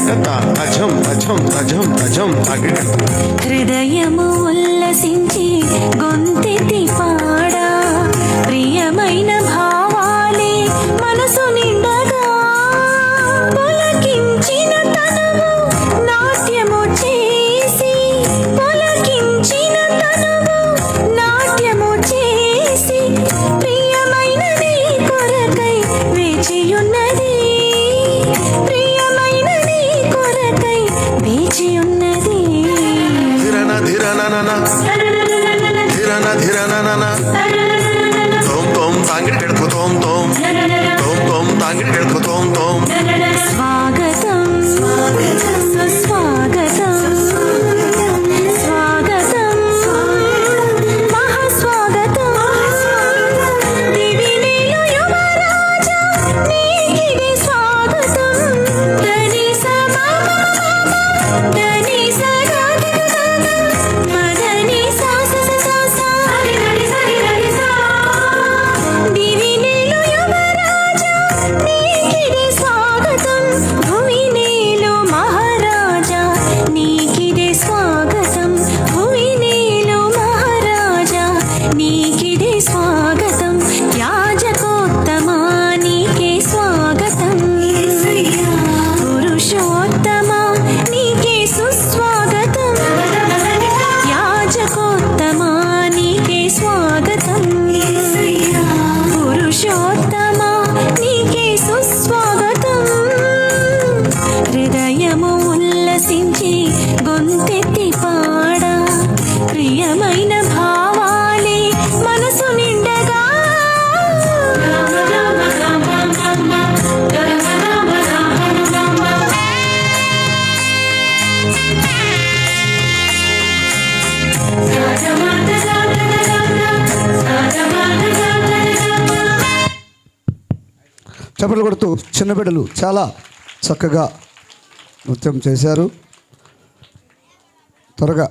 అజం అజం అజం అజం తాకిడి హృదయము ఉల్లసించి గొంతెత్తి పాడా ప్రియమైన భావాలే మనసు నిండగా పొలకించిన తనువు నాట్యము చేసి పొలకించిన తనువు నాట్యము చేసి ప్రియమైన నీ కొరకై వేచియున్నది ప్రియమైన నీ కొరకై వేచియున్నది ధిరన ధిరన ధిరన ధిరన తోం తోం తాంగిడి గడుపు తోం తోం తోం తోం తాంగిడి గడుపు తోం తోం స్వాగతం సుస్వాగతం స్వాగతం మహాస్వాగతం దివినేలు యువరాజా నీకిది స్వాగతం ధనిస ధనిస మదని దివినేలు యువరాజా నీకిది స్వాగతం భువినేలు మహారాజా నీకిదే స్వాగతం భువినేలు మహారాజా నీకిదే స్వాగతం యాజకోత్తమా నీకే స్వాగతం పురుషోత్తమా నీకే సుస్వాగతం యాజకోత్తమా నీకే స్వాగతం పురుషోత్తమా నీకే సుస్వాగతం హృదయము ఉల్లసించి గొంతెత్తి పాడా ప్రియమైన భావాలే మనసు నిండగా చప్పట్లు కొడుతూ చిన్న బిడ్డలు చాలా చక్కగా నృత్యం చేశారు. త్వరగా